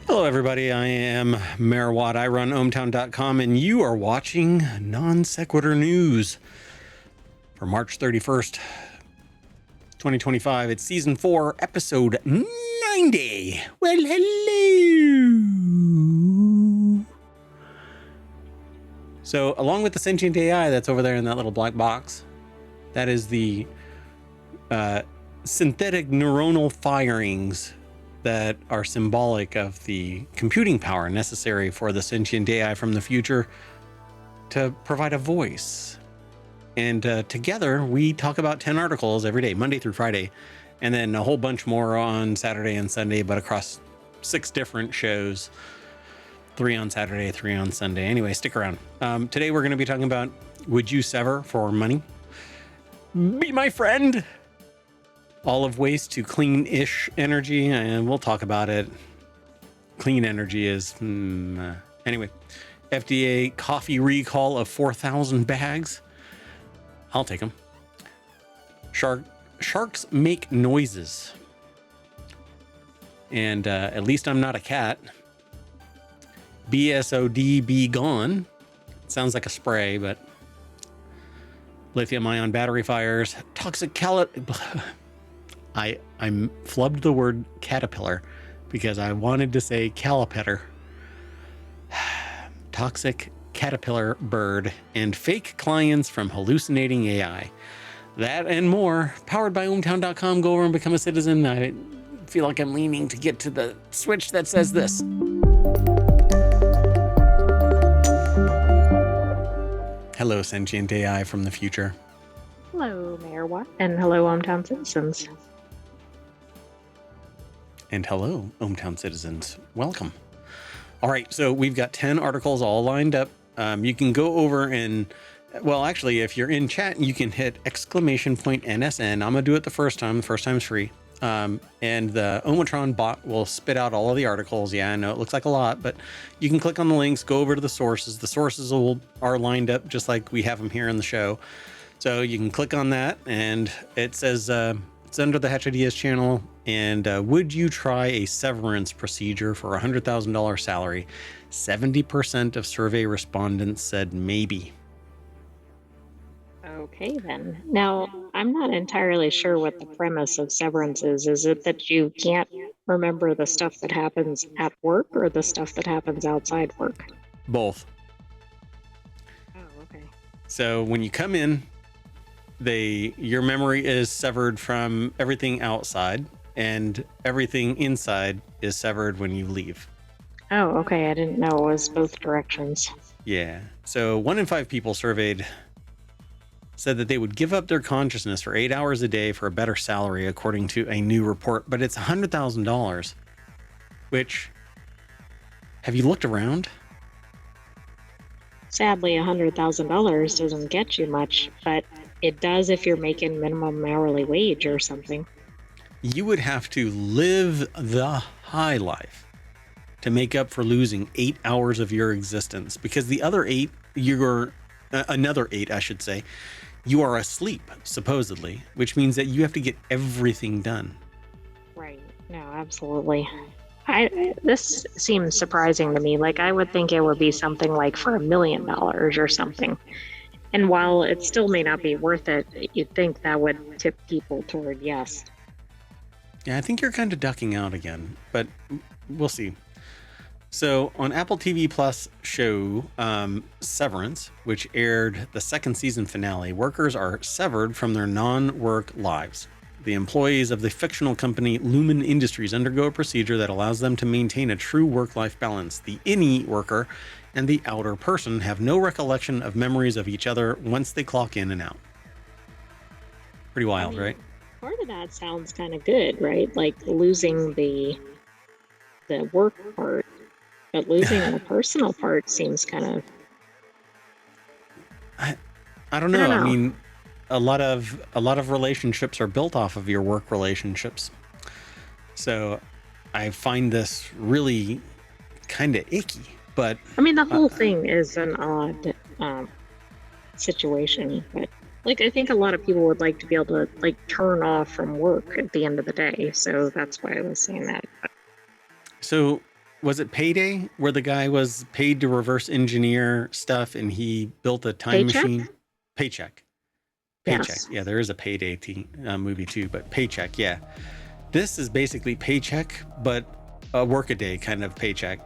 Hello, everybody. I am Mayor Watt. I run ohmtown.com, and you are watching Non Sequitur News for March 31st, 2025. It's season 4, episode 90. Well, hello. So, along with the sentient AI that's over there in that little black box, that is the synthetic neuronal firings that are symbolic of the computing power necessary for the sentient AI from the future to provide a voice. And together we talk about 10 articles every day, Monday through Friday, and then a whole bunch more on Saturday and Sunday, but across 6 different shows, 3 on Saturday, 3 on Sunday. Anyway, stick around. Today we're going to be talking about, would you sever for money? Be my friend. Olive waste to clean-ish energy, and we'll talk about it. Clean energy is... Anyway, FDA coffee recall of 4,000 bags. I'll take them. Sharks make noises. And at least I'm not a cat. BSOD be gone. Sounds like a spray, but... Lithium-ion battery fires. Toxic I flubbed the word caterpillar because I wanted to say calipetter. Toxic caterpillar bird and fake clients from hallucinating AI. That and more, powered by ohmtown.com. Go over and become a citizen. I feel like I'm leaning to get to the switch that says this. Hello, sentient AI from the future. Hello, Mayor Watt, and hello, ohmtown citizens. And hello, ohmtown citizens. Welcome. All right, so we've got 10 articles all lined up. You can go over and, well, actually, if you're in chat, you can hit !NSN. I'm going to do it the first time. The first time's free. And the Ohmatron bot will spit out all of the articles. Yeah, I know it looks like a lot, but you can click on the links, go over to the sources. The sources are lined up just like we have them here in the show. So you can click on that, and it says... it's under the Hatch Ideas channel. And would you try a severance procedure for a $100,000 salary? 70% of survey respondents said maybe. Okay, then. Now, I'm not entirely sure what the premise of severance is. Is it that you can't remember the stuff that happens at work or the stuff that happens outside work? Both. Oh, okay. So when you come in, your memory is severed from everything outside, and everything inside is severed when you leave. Oh, okay. I didn't know it was both directions. Yeah. So 1 in 5 people surveyed said that they would give up their consciousness for 8 hours a day for a better salary, according to a new report. But it's $100,000, which, have you looked around? Sadly, $100,000 doesn't get you much, but it does if you're making minimum hourly wage or something. You would have to live the high life to make up for losing 8 hours of your existence, because the other 8, another 8, I should say, you are asleep, supposedly, which means that you have to get everything done. Right. No, absolutely. This seems surprising to me. Like, I would think it would be something like for $1 million or something. And while it still may not be worth it, you'd think that would tip people toward yes. Yeah, I think you're kind of ducking out again, but we'll see. So on Apple TV Plus show Severance, which aired the 2nd season finale, workers are severed from their non-work lives. The employees of the fictional company Lumen Industries undergo a procedure that allows them to maintain a true work-life balance. The innie worker and the outer person have no recollection of memories of each other once they clock in and out. Pretty wild, right? Part of that sounds kind of good, right? Like losing the work part, but losing the personal part seems kind of... I don't know. I mean, a lot of relationships are built off of your work relationships. So I find this really kind of icky, but I mean, the whole thing is an odd situation, but like, I think a lot of people would like to be able to like turn off from work at the end of the day. So that's why I was saying that. So Was it Payday where the guy was paid to reverse engineer stuff and he built a time Paycheck? machine? Paycheck. Paycheck. Yes. Yeah, there is a Payday movie too, but Paycheck. Yeah, this is basically Paycheck, but a workaday kind of paycheck.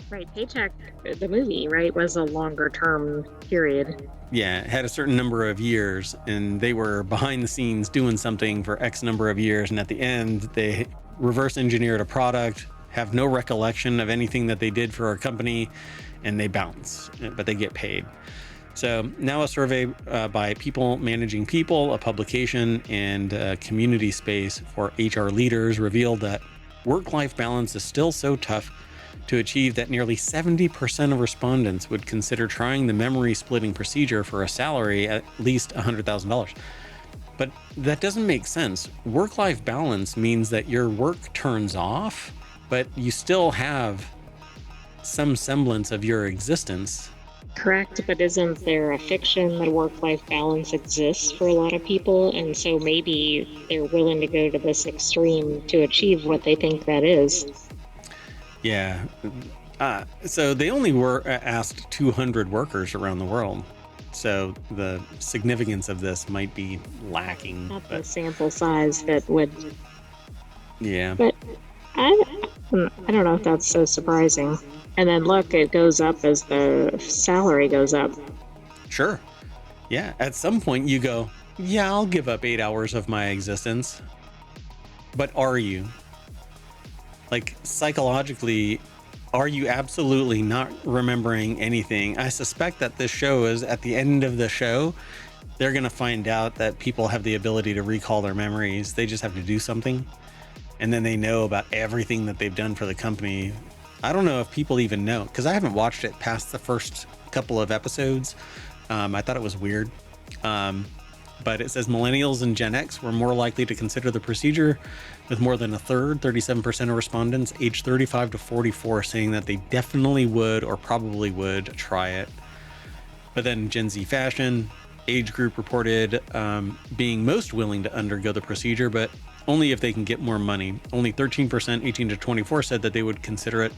Right. Paycheck, the movie, right, was a longer term period. Yeah, it had a certain number of years, and they were behind the scenes doing something for X number of years, and at the end, they reverse engineered a product, have no recollection of anything that they did for a company, and they bounce, but they get paid. So now a survey by People Managing People, a publication and community space for HR leaders, revealed that work-life balance is still so tough to achieve that nearly 70% of respondents would consider trying the memory splitting procedure for a salary at least $100,000. But that doesn't make sense. Work-life balance means that your work turns off, but you still have some semblance of your existence. Correct, but isn't there a fiction that work-life balance exists for a lot of people? And so maybe they're willing to go to this extreme to achieve what they think that is. Yeah. So they only were asked 200 workers around the world. So the significance of this might be lacking. Not the sample size that would. Yeah. But I don't know if that's so surprising. And then look, it goes up as the salary goes up. Sure. Yeah. At some point you go, yeah, I'll give up 8 hours of my existence. But are you? Like, psychologically, are you absolutely not remembering anything? I suspect that this show is at the end of the show, they're going to find out that people have the ability to recall their memories. They just have to do something. And then they know about everything that they've done for the company. I don't know if people even know, because I haven't watched it past the first couple of episodes. I thought it was weird. But it says millennials and Gen X were more likely to consider the procedure, with more than a third, 37% of respondents aged 35 to 44 saying that they definitely would or probably would try it. But then Gen Z fashion age group reported being most willing to undergo the procedure, but only if they can get more money. Only 13%, 18 to 24, said that they would consider it.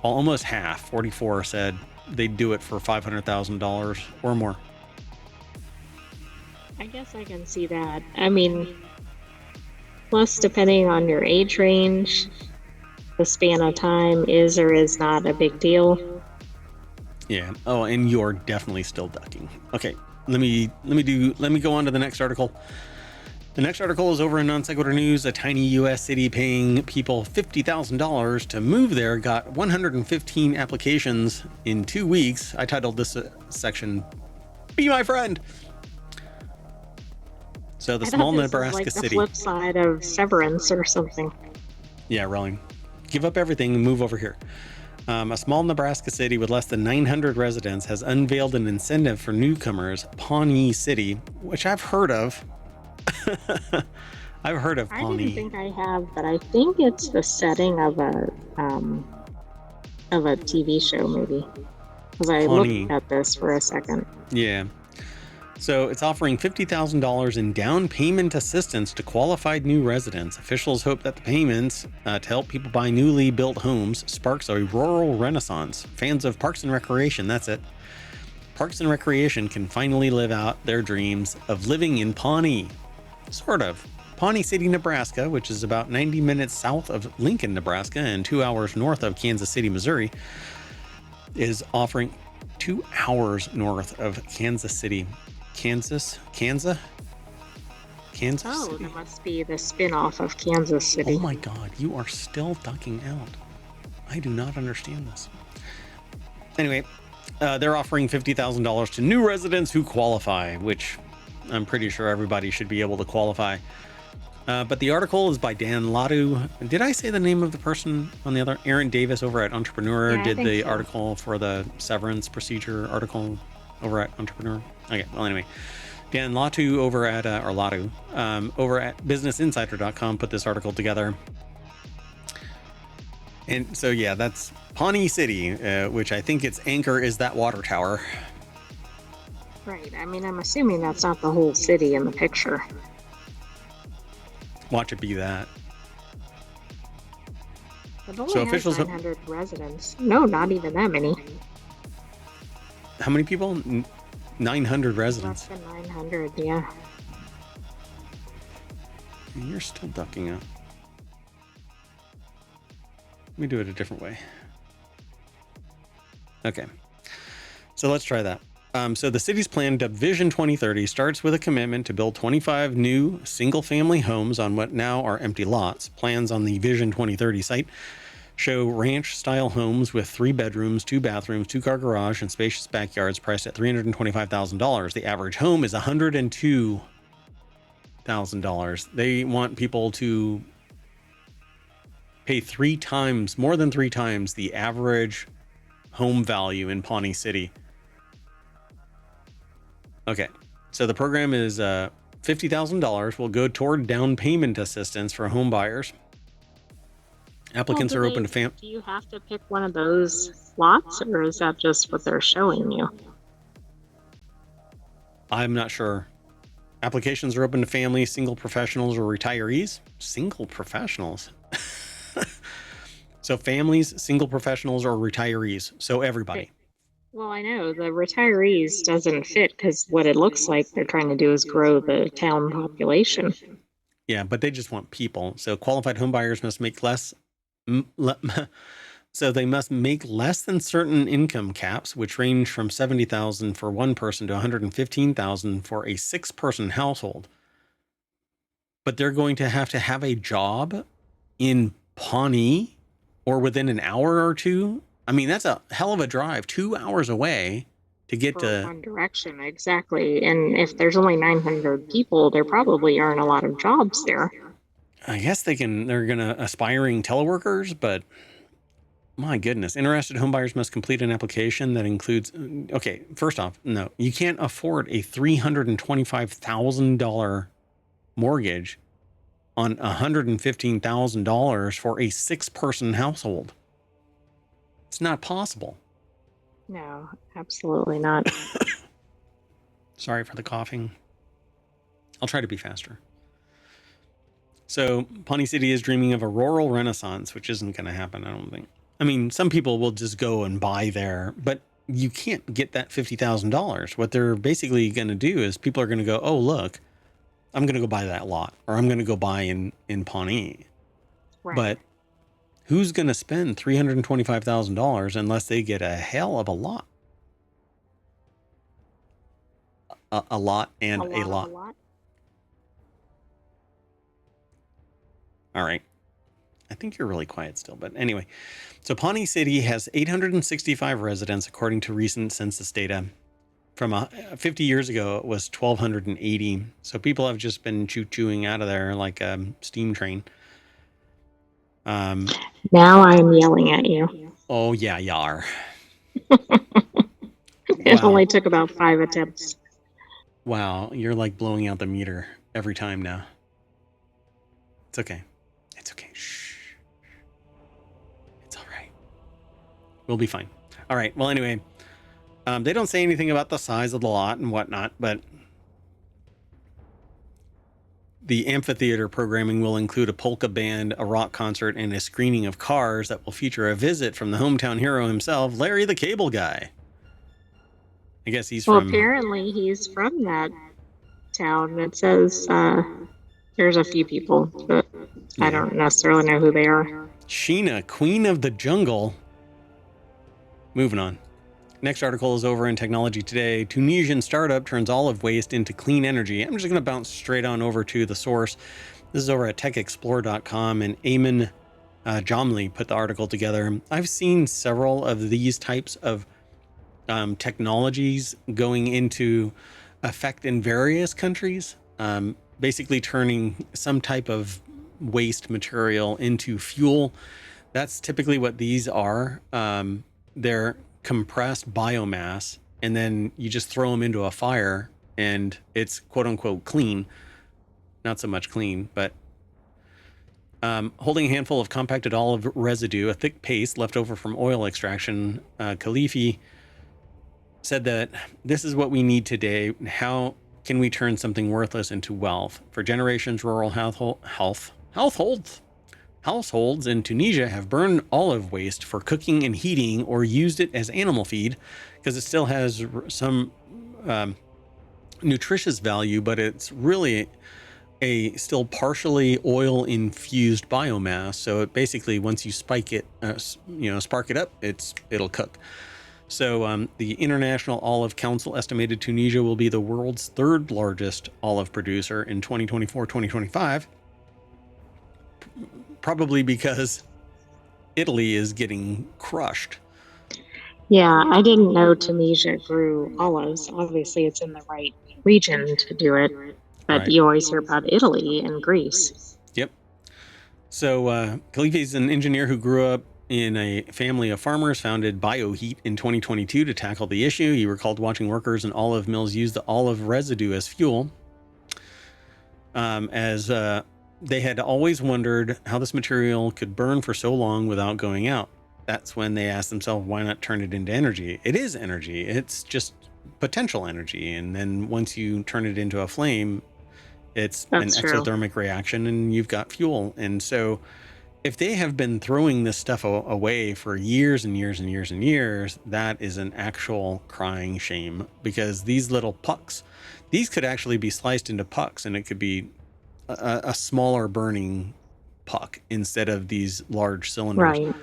Almost half, 44, said they'd do it for $500,000 or more. I guess I can see that. I mean, plus, depending on your age range, the span of time is or is not a big deal. Yeah. Oh, and you're definitely still ducking. Okay. Let me go on to the next article. The next article is over in Non Sequitur News. A tiny U.S. city paying people $50,000 to move there got 115 applications in 2 weeks. I titled this section, "Be My Friend." So the small Nebraska like city. The flip side of Severance or something. Yeah, really. Give up everything and move over here. A small Nebraska city with less than 900 residents has unveiled an incentive for newcomers, Pawnee City, which I've heard of. I've heard of Pawnee. I didn't think I have, but I think it's the setting of a TV show, maybe. Because I Pawnee. looked at this for a second. Yeah. So it's offering $50,000 in down payment assistance to qualified new residents. Officials hope that the payments to help people buy newly built homes sparks a rural renaissance. Fans of Parks and Recreation, that's it. Parks and Recreation can finally live out their dreams of living in Pawnee. Sort of. Pawnee City, Nebraska, which is about 90 minutes south of Lincoln, Nebraska, and 2 hours north of Kansas City, Missouri, is offering 2 hours north of Kansas City. Kansas? Oh, City. that must be the spin-off of Kansas City. Oh my God, you are still ducking out. I do not understand this. Anyway, they're offering $50,000 to new residents who qualify, which I'm pretty sure everybody should be able to qualify. But the article is by Dan Latu. Did I say the name of the person on the other? Aaron Davis over at Entrepreneur did the article for the severance procedure article over at Entrepreneur. Okay, well, anyway, Dan Latu over at businessinsider.com put this article together. And so, yeah, that's Pawnee City, which I think its anchor is that water tower. Right. I mean, I'm assuming that's not the whole city in the picture. Watch it be that. It So only has officials, 900 residents. No, not even that many. how many people? 900 Less residents. than 900, yeah. And you're still ducking up. Let me do it a different way. Okay. So let's try that. So the city's plan, dubbed Vision 2030, starts with a commitment to build 25 new single-family homes on what now are empty lots. Plans on the Vision 2030 site show ranch-style homes with 3 bedrooms, 2 bathrooms, 2-car garage, and spacious backyards priced at $325,000. The average home is $102,000. They want people to pay more than 3 times the average home value in Pawnee City. Okay, so the program is $50,000 will go toward down payment assistance for home buyers. Applicants are open to Do you have to pick one of those lots, or is that just what they're showing you? I'm not sure. Applications are open to families, single professionals, or retirees. Single professionals. So families, single professionals, or retirees. So everybody. Well, I know the retirees doesn't fit because what it looks like they're trying to do is grow the town population. Yeah, but they just want people. So qualified home buyers must make less. So they must make less than certain income caps, which range from $70,000 for one person to $115,000 for a 6-person household. But they're going to have a job in Pawnee or within an hour or two. I mean, that's a hell of a drive, 2 hours away to get to one direction. Exactly. And if there's only 900 people, there probably aren't a lot of jobs there. I guess they're gonna aspiring teleworkers, but my goodness, interested homebuyers must complete an application that includes, okay, first off, no, you can't afford a $325,000 mortgage on $115,000 for a 6-person household. It's not possible. No, absolutely not. Sorry for the coughing. I'll try to be faster. So Pawnee City is dreaming of a rural renaissance, which isn't going to happen, I don't think. I mean, some people will just go and buy there, but you can't get that $50,000. What they're basically going to do is people are going to go, oh, look, I'm going to go buy that lot, or I'm going to go buy in Pawnee. Right. But who's going to spend $325,000 unless they get a hell of a lot? A lot. All right. I think you're really quiet still, but anyway. So Pawnee City has 865 residents, according to recent census data. From 50 years ago, it was 1,280. So people have just been chewing out of there like a steam train. Now I'm yelling at you. Oh, yeah, you are. It only took about 5 attempts. Wow, you're like blowing out the meter every time now. It's okay. It's okay. Shh. It's all right. We'll be fine. All right. Well, anyway, they don't say anything about the size of the lot and whatnot, but the amphitheater programming will include a polka band, a rock concert, and a screening of Cars that will feature a visit from the hometown hero himself, Larry the Cable Guy. I guess he's from... apparently he's from that town. It says there's a few people, but yeah. I don't necessarily know who they are. Sheena, Queen of the Jungle. Moving on. Next article is over in Technology Today. Tunisian startup turns olive waste into clean energy. I'm just going to bounce straight on over to the source. This is over at techexplore.com, and Eamon Jomli put the article together. I've seen several of these types of technologies going into effect in various countries, basically turning some type of waste material into fuel. That's typically what these are. They're compressed biomass, and then you just throw them into a fire and it's quote unquote clean. Not so much clean, but holding a handful of compacted olive residue, a thick paste left over from oil extraction, Khalifi said that this is what we need today. How can we turn something worthless into wealth? For generations, rural households Households in Tunisia have burned olive waste for cooking and heating or used it as animal feed because it still has some nutritious value, but it's really a still partially oil infused biomass. So it basically, once you spark it up, it'll cook. So the International Olive Council estimated Tunisia will be the world's third largest olive producer in 2024-2025, probably because Italy is getting crushed. Yeah, I didn't know Tunisia grew olives. Obviously, it's in the right region to do it, but Right. you always hear about Italy and Greece. Yep. So Khalifa is an engineer who grew up in a family of farmers, founded BioHeat in 2022 to tackle the issue. He recalled watching workers in olive mills use the olive residue as fuel, as they had always wondered how this material could burn for so long without going out. That's when they asked themselves, why not turn it into energy? It is energy. It's just potential energy. And then once you turn it into a flame, it's That's an true. exothermic reaction and you've got fuel. And so if they have been throwing this stuff away for years and years and years and years, that is an actual crying shame, because these little pucks, these could actually be sliced into pucks, and it could be a smaller burning puck instead of these large cylinders. Right.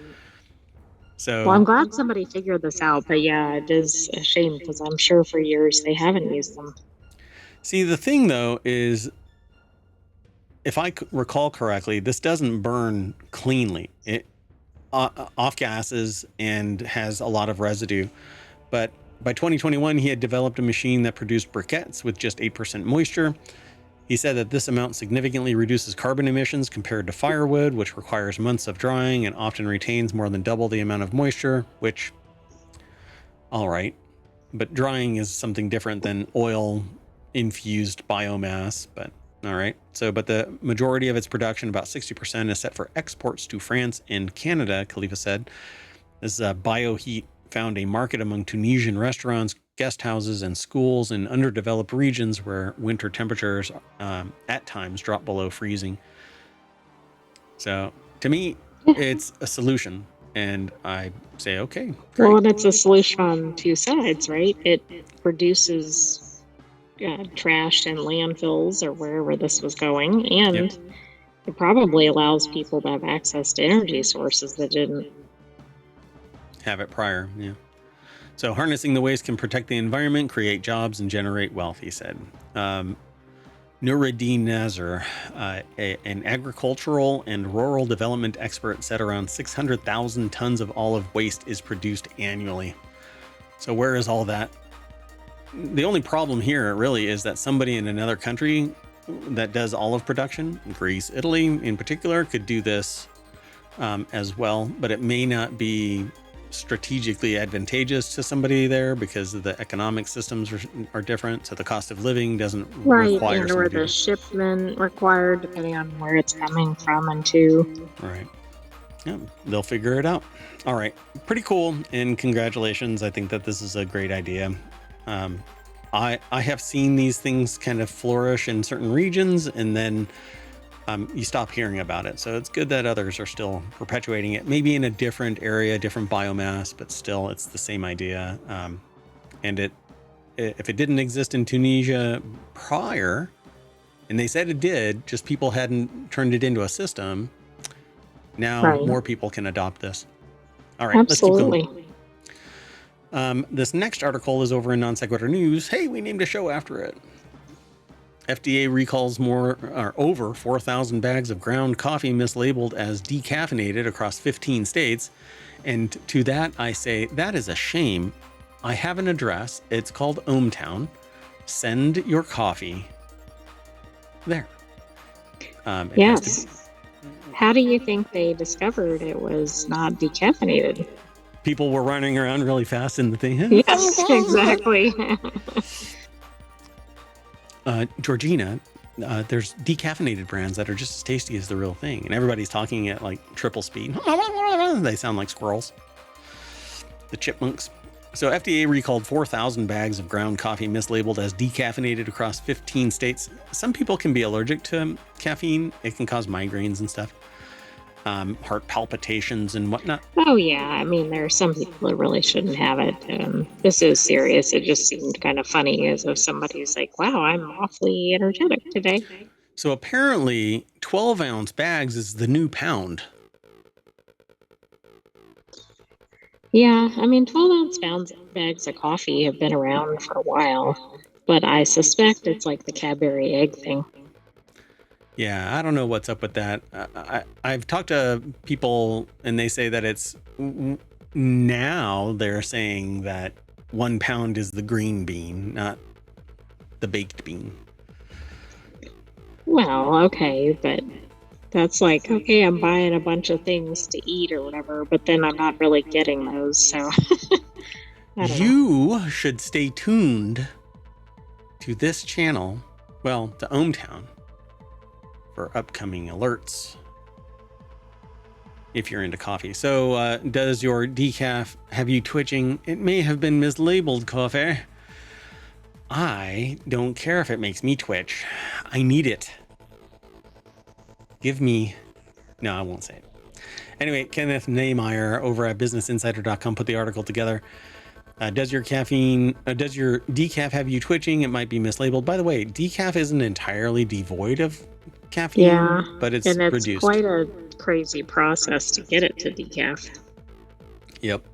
So, Well, I'm glad somebody figured this out, but yeah, it is a shame because I'm sure for years they haven't used them. see, the thing though is, if I recall correctly, this doesn't burn cleanly. It off gases and has a lot of residue. But by 2021, he had developed a machine that produced briquettes with just 8% moisture. He said that this amount significantly reduces carbon emissions compared to firewood, which requires months of drying and often retains more than double the amount of moisture, which, all right, but drying is something different than oil infused biomass, but all right. So, but the majority of its production, about 60%, is set for exports to France and Canada, Khalifa said. This BioHeat found a market among Tunisian restaurants, guest houses, and schools in underdeveloped regions where winter temperatures at times drop below freezing. So, to me, it's a solution. And I say, okay, great. Well, and it's a solution on two sides, right? It reduces trash in landfills or wherever this was going, and it probably allows people to have access to energy sources that didn't have it prior. Yeah. So harnessing the waste can protect the environment, create jobs, and generate wealth, he said. Nuruddin Nazar, an agricultural and rural development expert, said around 600,000 tons of olive waste is produced annually. So where is all that? The only problem here really is that somebody in another country that does olive production, Greece, Italy in particular, could do this as well, but it may not be strategically advantageous to somebody there because the economic systems are different. So the cost of living doesn't require, and or the shipment required, depending on where it's coming from and to. Right. Yeah, they'll figure it out. All right. Pretty cool. And congratulations. I think that this is a great idea. I have seen these things kind of flourish in certain regions, and then you stop hearing about it. So it's good that others are still perpetuating it, maybe in a different area, different biomass, but still it's the same idea. And if it didn't exist in Tunisia prior, and they said it did, just people hadn't turned it into a system, now more people can adopt this. All right, absolutely. Let's keep going. This next article is over in Non Sequitur News. Hey, we named a show after it. FDA recalls over 4,000 bags of ground coffee mislabeled as decaffeinated across 15 states. And to that, I say, that is a shame. I have an address. It's called ohmTown. Send your coffee there. Yes. How do you think they discovered it was not decaffeinated? People were running around really fast in the thing. Yes, exactly. Georgina, there's decaffeinated brands that are just as tasty as the real thing. And everybody's talking at like triple speed. They sound like squirrels. The chipmunks. So FDA recalled 4,000 bags of ground coffee mislabeled as decaffeinated across 15 states. Some people can be allergic to caffeine. It can cause migraines and stuff. heart palpitations and whatnot. Oh, yeah. I mean, there are some people that really shouldn't have it. This is serious. It just seemed kind of funny as if somebody's like, wow, I'm awfully energetic today. So apparently 12-ounce bags is the new pound. Yeah, I mean, 12-ounce bags of coffee have been around for a while, but I suspect it's like the Cadbury egg thing. Yeah, I don't know what's up with that. I've talked to people and they say that it's now they're saying that 1 pound is the green bean, not the baked bean. Well, okay, but that's like, okay, I'm buying a bunch of things to eat or whatever, but then I'm not really getting those, so I don't know. You should stay tuned to this channel, well, to ohmTown, for upcoming alerts if you're into coffee. So does your decaf have you twitching? It may have been mislabeled coffee. I don't care if it makes me twitch. I need it. Give me... No, I won't say it. Anyway, Kenneth Nehmeyer over at businessinsider.com put the article together. Does your decaf have you twitching? It might be mislabeled. By the way, decaf isn't entirely devoid of caffeine, Yeah, but it's and it's reduced. quite a crazy process to get it to decaf. Yep.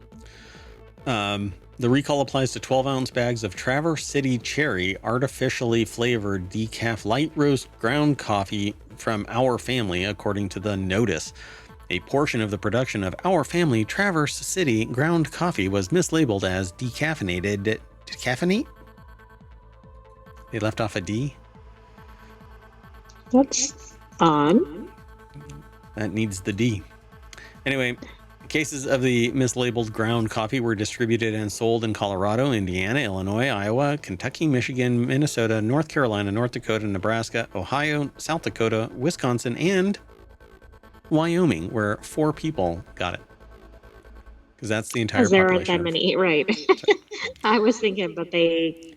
The recall applies to 12-ounce bags of Traverse City Cherry artificially flavored decaf light roast ground coffee from Our Family, according to the notice. A portion of the production of Our Family Traverse City ground coffee was mislabeled as decaffeinated. Decaffeinate? They left off a D? That's odd. That needs the D. Anyway, cases of the mislabeled ground coffee were distributed and sold in Colorado, Indiana, Illinois, Iowa, Kentucky, Michigan, Minnesota, North Carolina, North Dakota, Nebraska, Ohio, South Dakota, Wisconsin, and Wyoming, where 4 people got it. Because that's the entire population. Because there aren't that many, right? I was thinking, but they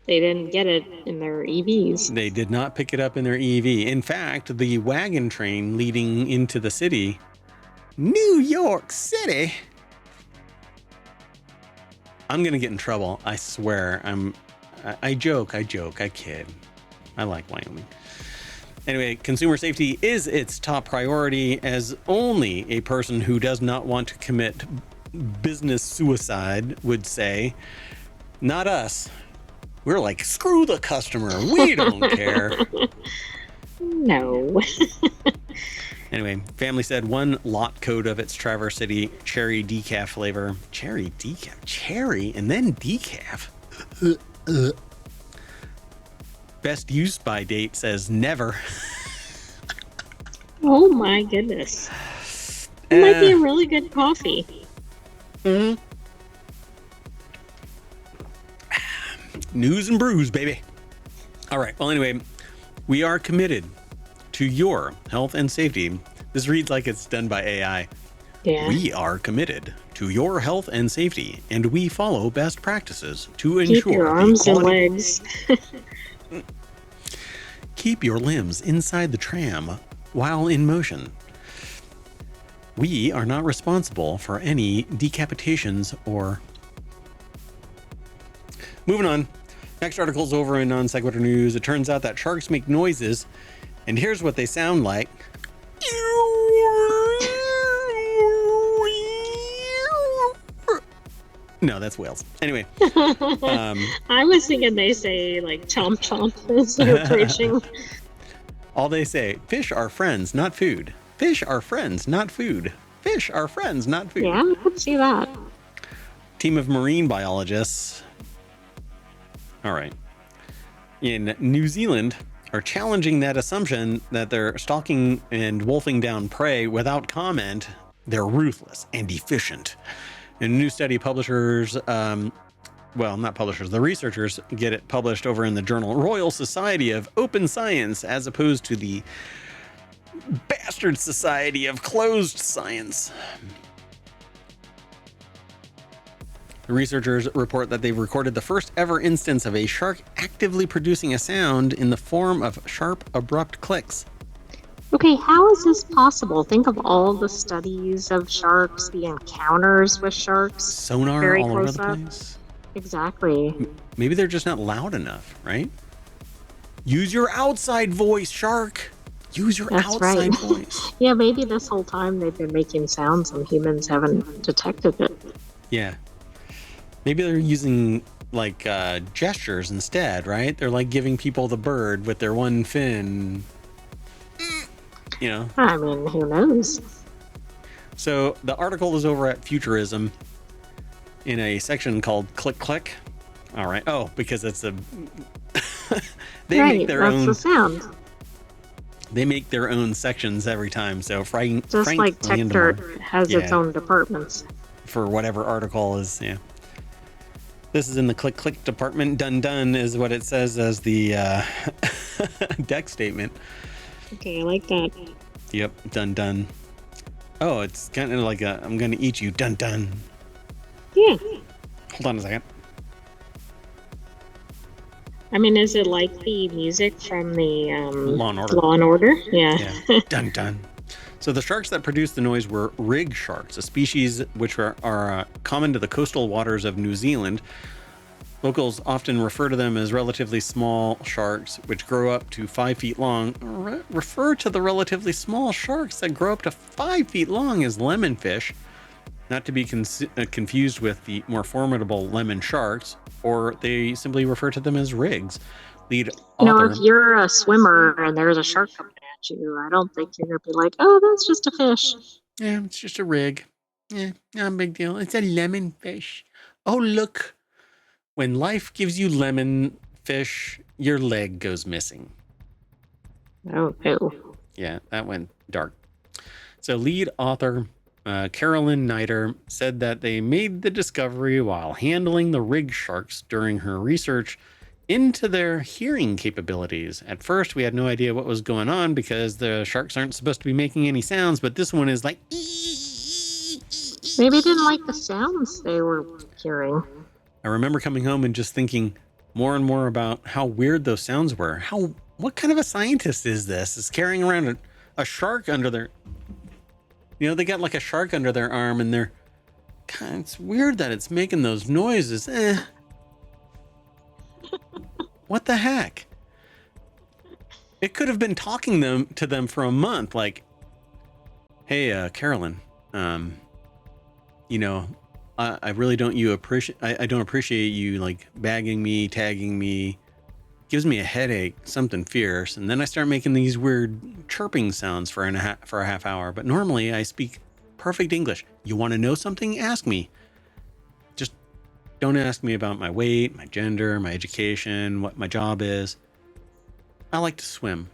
didn't get it in their EVs. They did not pick it up in their EV. In fact, the wagon train leading into the city, New York City. I'm going to get in trouble. I swear. I joke, I kid. I like Wyoming. Anyway, consumer safety is its top priority, as only a person who does not want to commit business suicide would say. Not us. We're like, screw the customer. We don't care. No. Anyway, family said one lot code of its Traverse City cherry decaf flavor. Cherry decaf? Cherry and then decaf? Best use by date says never. Oh my goodness. It might be a really good coffee. Mm-hmm. News and brews, baby. All right. Well, anyway, we are committed to your health and safety. This reads like it's done by AI. Yeah. We are committed to your health and safety, and we follow best practices to ensure keep your arms and legs. Keep your limbs inside the tram while in motion. We are not responsible for any decapitations or... Moving on. Next article's over in Non Sequitur News. It turns out that sharks make noises, and here's what they sound like. No, that's whales. Anyway. I was thinking they say like chomp chomp as they're approaching. All they say, fish are friends, not food. Fish are friends, not food. Fish are friends, not food. Yeah, I could see that. Team of marine biologists, all right, in New Zealand are challenging that assumption that they're stalking and wolfing down prey without comment. They're ruthless and efficient. In a new study, publishers, the researchers get it published over in the journal Royal Society of Open Science, as opposed to the bastard Society of Closed Science. The researchers report that they've recorded the first ever instance of a shark actively producing a sound in the form of sharp, abrupt clicks. Okay, how is this possible? Think of all the studies of sharks, the encounters with sharks, Sonar very all over close the up. place. Exactly. Maybe they're just not loud enough, right? Use your outside voice, shark. Use your That's right. outside voice. Yeah, maybe this whole time they've been making sounds and humans haven't detected it. Yeah. Maybe they're using like gestures instead, right? They're like giving people the bird with their one fin. You know. I mean, who knows? So the article is over at Futurism in a section called Click Click. All right. Oh, because it's a they right, make their that's own the sound. they make their own sections every time. So Frank Just like Tech Landemore, Dirt has its own departments. for whatever article is, yeah. This is in the Click Click department. Done done is what it says as the deck statement. Okay, I like that. Yep, done done. Oh, it's kind of like a I'm gonna eat you, dun dun. Yeah. Hold on a second. I mean, is it like the music from the Law and Order. Law and Order? Yeah. Dun dun. So the sharks that produced the noise were rig sharks, a species which are common to the coastal waters of New Zealand. Locals often refer to them as relatively small sharks, which grow up to 5 feet long. Refer to the relatively small sharks that grow up to 5 feet long as lemonfish, not to be confused with the more formidable lemon sharks, or they simply refer to them as rigs. Lead author. If you're a swimmer and there's a shark coming at you, I don't think you're going to be like, oh, that's just a fish. Yeah, it's just a rig. Yeah, not a big deal. It's a lemon fish. Oh, look. When life gives you lemon fish, your leg goes missing. Oh, no. Yeah, that went dark. So lead author Carolyn Nider said that they made the discovery while handling the rig sharks during her research into their hearing capabilities. At first, we had no idea what was going on because the sharks aren't supposed to be making any sounds, but this one is like... Maybe didn't like the sounds they were hearing. I remember coming home and just thinking more and more about how weird those sounds were. What kind of a scientist is this? Is carrying around a shark under their... they got like a shark under their arm and they're... God, it's weird that it's making those noises. What the heck? It could have been talking to them for a month. Like, hey, Carolyn, I really don't appreciate. I don't appreciate you like bagging me, tagging me. Gives me a headache, something fierce, and then I start making these weird chirping sounds for a half hour. But normally I speak perfect English. You want to know something? Ask me. Just don't ask me about my weight, my gender, my education, what my job is. I like to swim.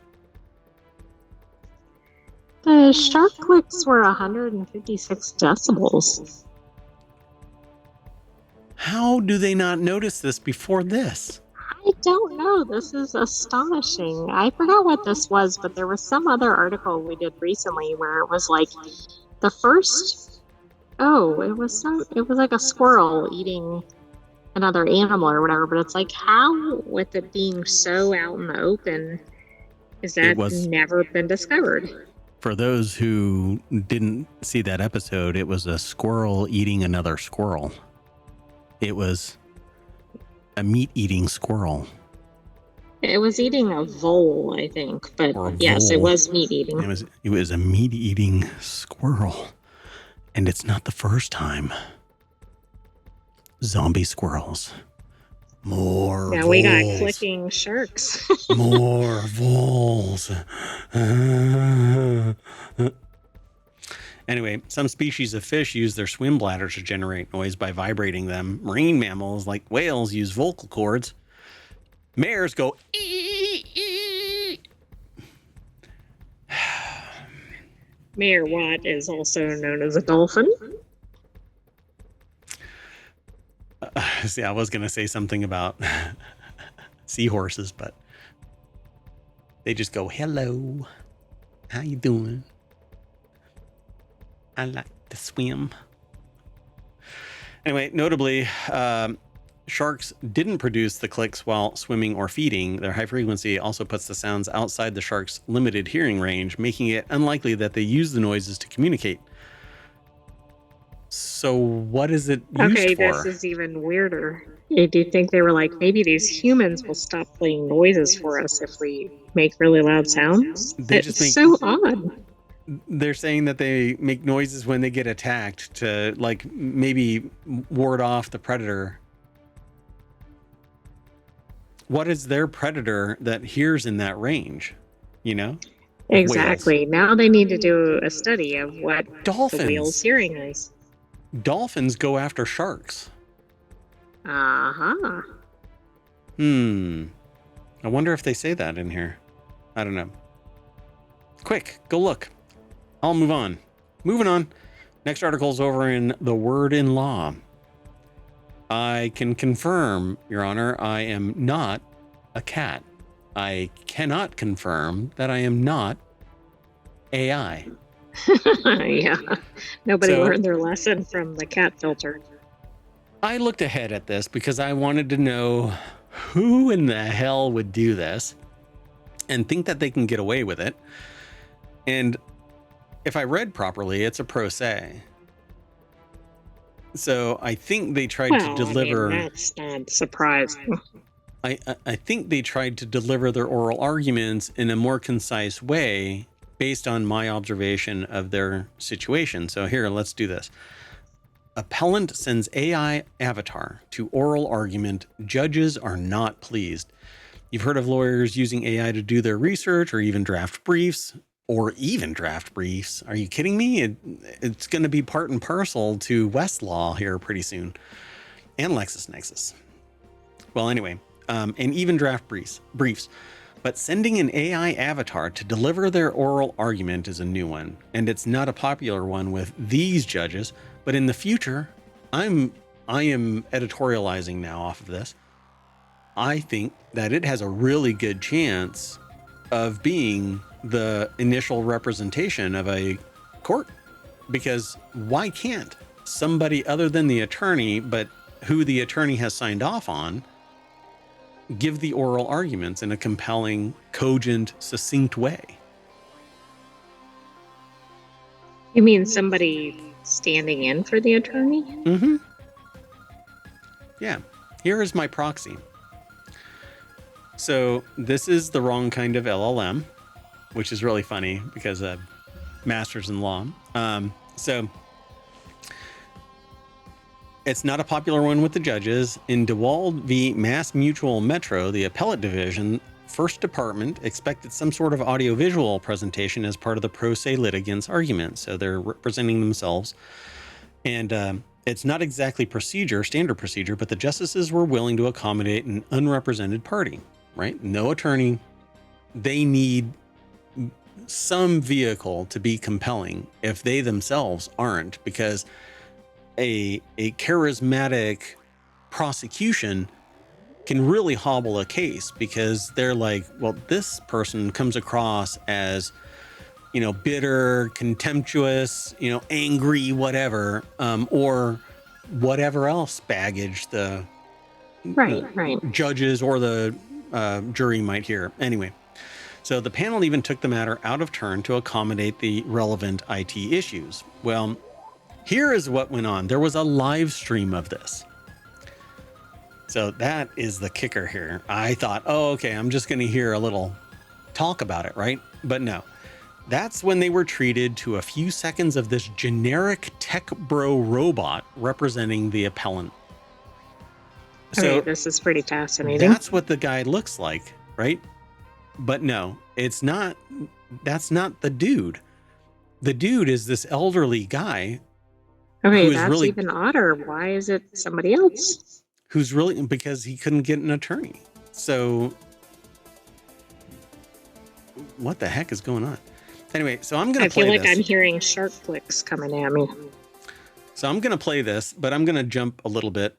The shark clicks were 156 decibels. How do they not notice this before this? I don't know. This is astonishing. I forgot what this was, but there was some other article we did recently where it was like the first. Oh, it was like a squirrel eating another animal or whatever. But it's like, how, with it being so out in the open, is that never been discovered? For those who didn't see that episode, it was a squirrel eating another squirrel. It was a meat-eating squirrel. It was eating a vole, I think. But yes, it was meat-eating. It was a meat-eating squirrel. And it's not the first time. Zombie squirrels. More voles. We got clicking sharks. More voles. Anyway, some species of fish use their swim bladders to generate noise by vibrating them. Marine mammals like whales use vocal cords. Mares go ee, ee. Mayor Watt is also known as a dolphin. See, I was going to say something about seahorses, but they just go, hello, how you doing? I like to swim. Anyway, notably, sharks didn't produce the clicks while swimming or feeding, their high frequency also puts the sounds outside the shark's limited hearing range, making it unlikely that they use the noises to communicate. So what is it used Okay, for? this is even weirder. Do you think they were like, maybe these humans will stop playing noises for us if we make really loud sounds? They just It's make so odd. They're saying that they make noises when they get attacked to like maybe ward off the predator. What is their predator that hears in that range? You know? Like Exactly. Now they need to do a study of what the whale's dolphins. hearing is. Dolphins go after sharks. Uh-huh. I wonder if they say that in here. I don't know. Quick, go look. I'll move on. Moving on. Next article's over in The Word in Law. I can confirm, Your Honor, I am not a cat. I cannot confirm that I am not AI. Yeah. Nobody learned their lesson from the cat filter. I looked ahead at this because I wanted to know who in the hell would do this and think that they can get away with it. And if I read properly, it's a pro se. So I think they tried to deliver. I mean, that's not surprising. I think they tried to deliver their oral arguments in a more concise way based on my observation of their situation. So here, let's do this. Appellant sends AI avatar to oral argument. Judges are not pleased. You've heard of lawyers using AI to do their research or even draft briefs. Are you kidding me? It's going to be part and parcel to Westlaw here pretty soon, and LexisNexis. Well, anyway, and even draft briefs. But sending an AI avatar to deliver their oral argument is a new one, and it's not a popular one with these judges. But in the future, I am editorializing now off of this. I think that it has a really good chance of being the initial representation of a court, because why can't somebody other than the attorney, but who the attorney has signed off on, give the oral arguments in a compelling, cogent, succinct way? You mean somebody standing in for the attorney? Mm-hmm. Yeah. Here is my proxy. So this is the wrong kind of LLM, which is really funny because master's in law. So it's not a popular one with the judges. In DeWald v. Mass Mutual Metro, the appellate division, first department expected some sort of audiovisual presentation as part of the pro se litigants' argument. So they're representing themselves. And it's not exactly standard procedure, but the justices were willing to accommodate an unrepresented party, right? No attorney. They need some vehicle to be compelling if they themselves aren't, because a charismatic prosecution can really hobble a case, because they're like, well, this person comes across as, bitter, contemptuous, angry, whatever, or whatever else baggage the judges or the jury might hear. Anyway, so the panel even took the matter out of turn to accommodate the relevant IT issues. Well, here is what went on. There was a live stream of this. So that is the kicker here. I thought, oh, okay, I'm just going to hear a little talk about it, right? But no, that's when they were treated to a few seconds of this generic tech bro robot representing the appellant. So this is pretty fascinating. That's what the guy looks like, right? But no, it's not. That's not the dude. The dude is this elderly guy. Okay, that's really, even odder. Why is it somebody else? Who's really, because he couldn't get an attorney. So what the heck is going on? Anyway, so I'm going to play this. I feel like I'm hearing shark clicks coming at me. So I'm going to play this, but I'm going to jump a little bit.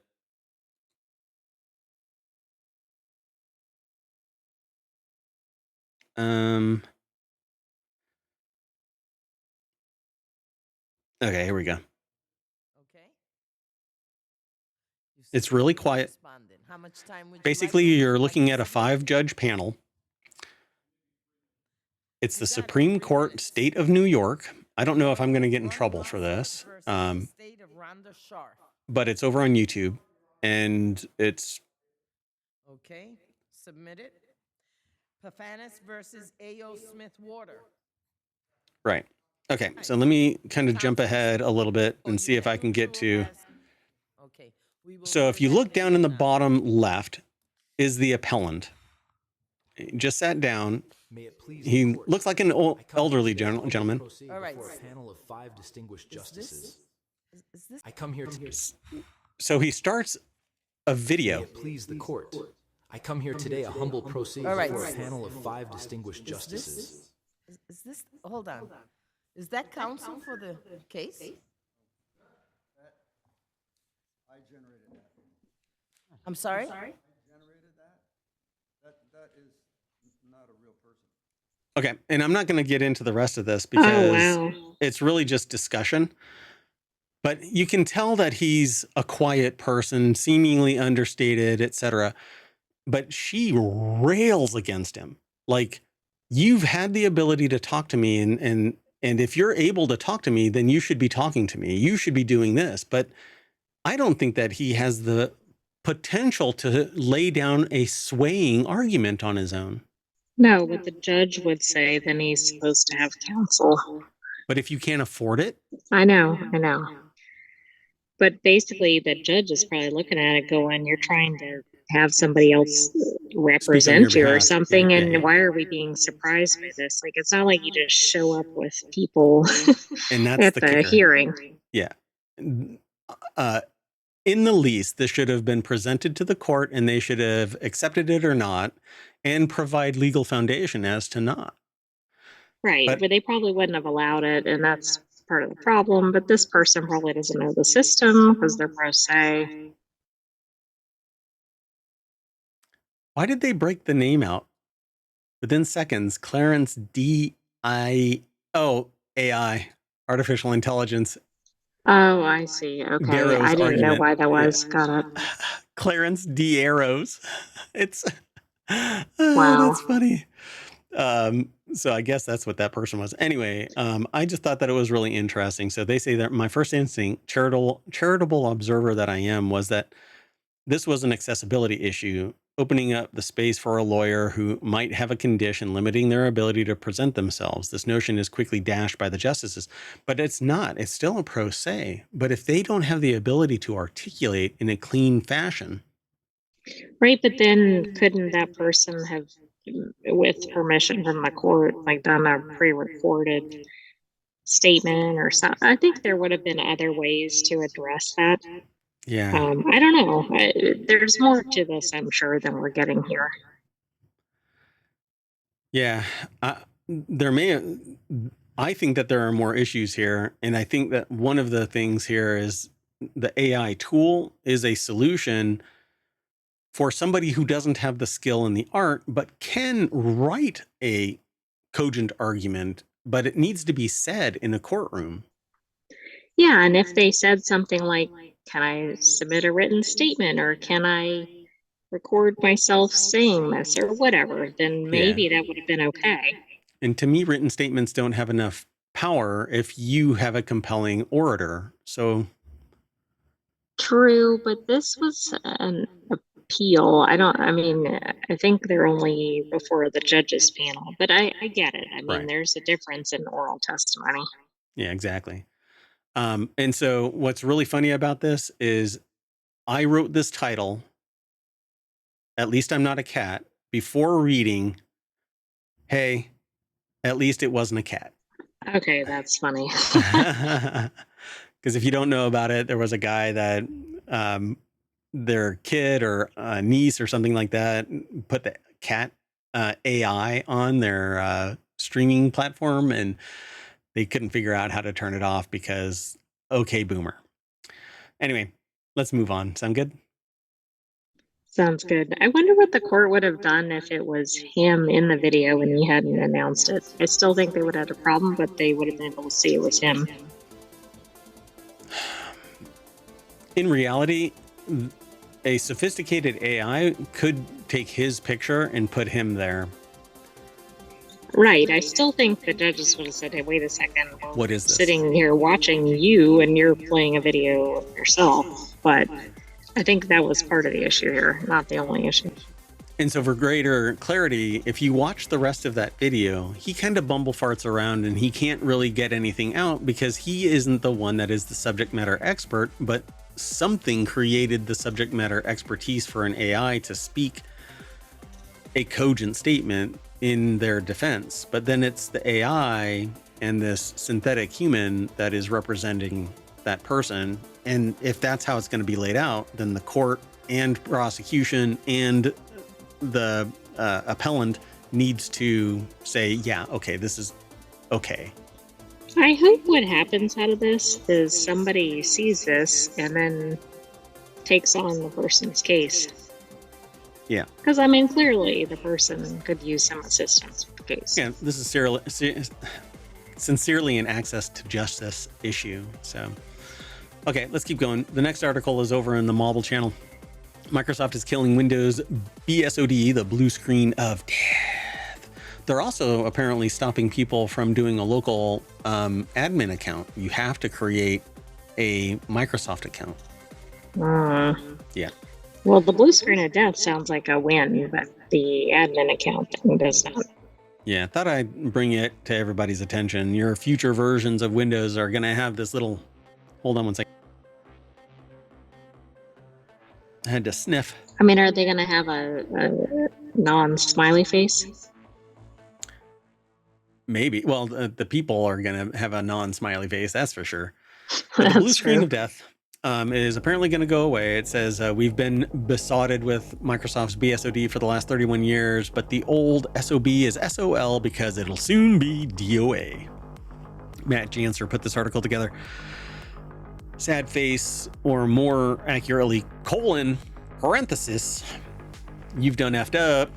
Okay, here we go. It's really quiet. How much time would you Basically, like? you're looking at a 5-judge panel. It's the Supreme Court, State of New York. I don't know if I'm going to get in trouble for this, but it's over on YouTube, and it's... Okay, submit it. Pafanis versus A.O. Smith Water. Right. Okay, so let me kind of jump ahead a little bit and see if I can get to... Okay. So if you look down in the bottom left is the appellant. He just sat down. May it please He looks like an elderly gentleman. All right. For a panel of 5 distinguished justices. Is this? I come here to... So he starts a video. May it please the court. I come here today a humble proceed All right. before a panel of 5 distinguished justices. Is this? Hold on. Is that counsel for the case? I generated that. I'm sorry? Generated that? That is not a real person. Okay, and I'm not going to get into the rest of this because wow. it's really just discussion. But you can tell that he's a quiet person, seemingly understated, etc. But she rails against him. Like, you've had the ability to talk to me, and if you're able to talk to me, then you should be talking to me. You should be doing this. But I don't think that he has the potential to lay down a swaying argument on his own. No, what the judge would say, then he's supposed to have counsel. But if you can't afford it, I know. But basically, the judge is probably looking at it going, you're trying to have somebody else represent you or behalf. something, Yeah, and yeah. why are we being surprised by this? Like, it's not like you just show up with people and that's at the the kicker. hearing. Yeah. In the least, this should have been presented to the court, and they should have accepted it or not, and provide legal foundation as to not. Right, but they probably wouldn't have allowed it, and that's part of the problem. But this person probably doesn't know the system because they're pro se. Why did they break the name out? Within seconds, Clarence AI, artificial intelligence. Oh, I see. Okay, Darrow's I didn't know argument. why that was. Yeah. Got it. Clarence D. Arrows. It's Wow. That's funny. So I guess that's what that person was. Anyway, I just thought that it was really interesting. So they say that my first instinct, charitable observer that I am, was that this was an accessibility issue, opening up the space for a lawyer who might have a condition limiting their ability to present themselves. This notion is quickly dashed by the justices, but it's not. It's still a pro se. But if they don't have the ability to articulate in a clean fashion. Right, but then couldn't that person have, with permission from the court, like done a pre-recorded statement or something? I think there would have been other ways to address that. Yeah. I don't know. There's more to this, I'm sure, than we're getting here. Yeah. I think that there are more issues here. And I think that one of the things here is the AI tool is a solution for somebody who doesn't have the skill in the art, but can write a cogent argument, but it needs to be said in a courtroom. Yeah, and if they said something like, can I submit a written statement, or can I record myself saying this, or whatever, then maybe that would have been okay. And to me, written statements don't have enough power if you have a compelling orator. So true, but this was an appeal. I think they're only before the judges panel, but I get it. I mean, Right. There's a difference in oral testimony. Yeah, exactly. And so what's really funny about this is I wrote this title, At Least I'm Not a Cat, before reading, hey, at least it wasn't a cat. Okay, that's funny. Because if you don't know about it, there was a guy that their kid or niece or something like that put the cat AI on their streaming platform, and they couldn't figure out how to turn it off because, okay, boomer. Anyway, let's move on. Sound good? Sounds good. I wonder what the court would have done if it was him in the video and he hadn't announced it. I still think they would have had a problem, but they would have been able to see it was him. In reality, a sophisticated AI could take his picture and put him there. Right. I still think the judges would have said, hey, wait a second. We're What is this? sitting here watching you and you're playing a video of yourself. But I think that was part of the issue here, not the only issue. And so for greater clarity, if you watch the rest of that video, he kind of bumble farts around and he can't really get anything out because he isn't the one that is the subject matter expert, but something created the subject matter expertise for an AI to speak a cogent statement in their defense. But then it's the AI and this synthetic human that is representing that person. And if that's how it's going to be laid out, then the court and prosecution and the appellant needs to say, yeah, okay, this is okay. I hope what happens out of this is somebody sees this and then takes on the person's case. Yeah. Because, I mean, clearly the person could use some assistance with the case. Yeah, this is sincerely an access to justice issue. So, okay, let's keep going. The next article is over in the Mobile channel. Microsoft is killing Windows BSOD, the blue screen of death. They're also apparently stopping people from doing a local admin account. You have to create a Microsoft account. Yeah. Well, the blue screen of death sounds like a win, but the admin account thing does not. Yeah, thought I'd bring it to everybody's attention. Your future versions of Windows are going to have this little... Hold on one second. I had to sniff. I mean, are they going to have a non-smiley face? Maybe. Well, the people are going to have a non-smiley face, that's for sure. But the That's blue screen true. of death is apparently going to go away. It says, we've been besotted with Microsoft's BSOD for the last 31 years, but the old SOB is SOL because it'll soon be DOA. Matt Janser put this article together. Sad face, or more accurately, colon, parenthesis, you've done effed up.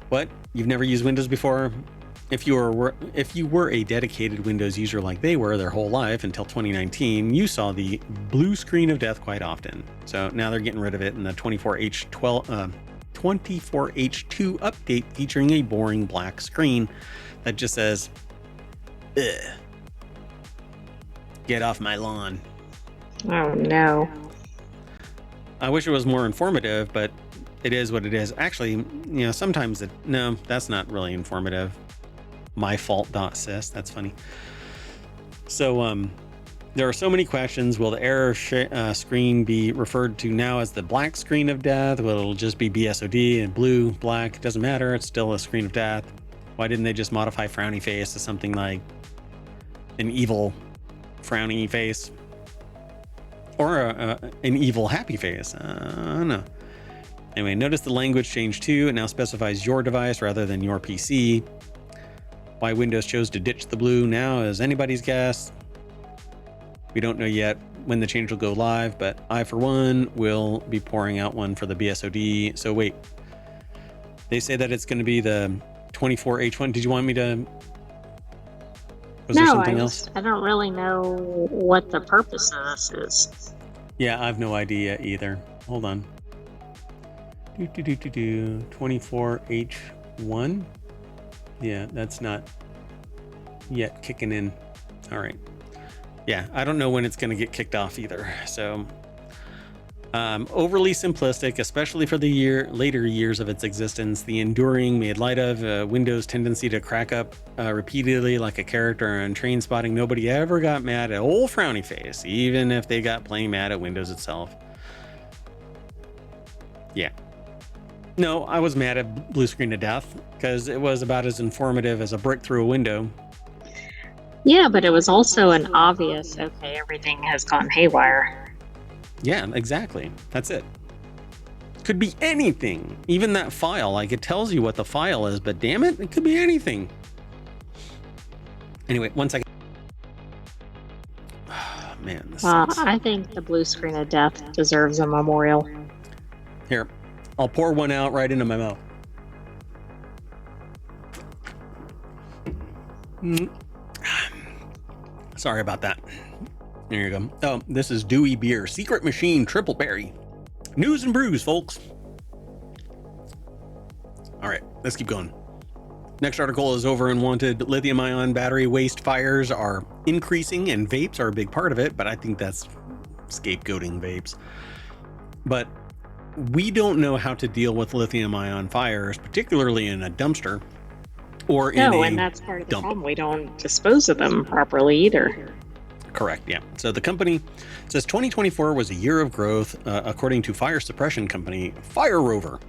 What? You've never used Windows before? If you were a dedicated Windows user like they were their whole life until 2019, you saw the blue screen of death quite often. So now they're getting rid of it in the 24H2 update, featuring a boring black screen that just says, ugh, get off my lawn. Oh, no. I wish it was more informative, but it is what it is. Actually, sometimes no, that's not really informative. myfault.sys, that's funny. So there are so many questions. Will the error screen be referred to now as the black screen of death? Will it just be BSOD and blue, black? It doesn't matter, it's still a screen of death. Why didn't they just modify frowny face to something like an evil frowny face? Or an evil happy face? I don't know. Anyway, notice the language changed too. It now specifies your device rather than your PC. Why Windows chose to ditch the blue now is anybody's guess. We don't know yet when the change will go live, but I, for one, will be pouring out one for the BSOD. So wait, they say that it's going to be the 24H1. Did you want me to... Was there something else? I don't really know what the purpose of this is. Yeah, I have no idea either. Hold on. 24H1. Yeah, that's not yet kicking in. All right. Yeah, I don't know when it's going to get kicked off either. So overly simplistic, especially for the later years of its existence. The enduring made light of Windows' tendency to crack up repeatedly like a character on Train Spotting. Nobody ever got mad at old frowny face, even if they got plain mad at Windows itself. Yeah. No, I was mad at blue screen of death because it was about as informative as a brick through a window. Yeah, but it was also an obvious, okay, everything has gone haywire. Yeah, exactly. That's it. Could be anything. Even that file, like it tells you what the file is, but damn it, it could be anything. Anyway, 1 second. Oh, man, this sucks. I think the blue screen of death deserves a memorial. Here, I'll pour one out right into my mouth. Sorry about that. There you go. Oh, this is Dewey Beer Secret Machine Triple Berry. News and brews, folks. All right, let's keep going. Next article is over Unwanted. Lithium-ion battery waste fires are increasing, and vapes are a big part of it, but I think that's scapegoating vapes. But we don't know how to deal with lithium-ion fires, particularly in a dumpster or in No, a and that's part of the dump. problem. We don't dispose of them properly either. Correct, yeah. So the company says 2024 was a year of growth, according to fire suppression company Fire Rover.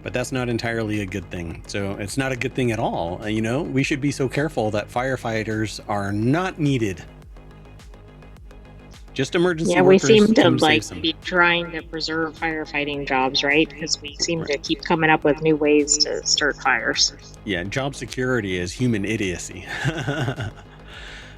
But that's not entirely a good thing. So it's not a good thing at all. We should be so careful that firefighters are not needed. Just emergency Yeah, we workers seem to come save some. be trying to preserve firefighting jobs, right? Because we seem to keep coming up with new ways to start fires. Yeah, job security is human idiocy.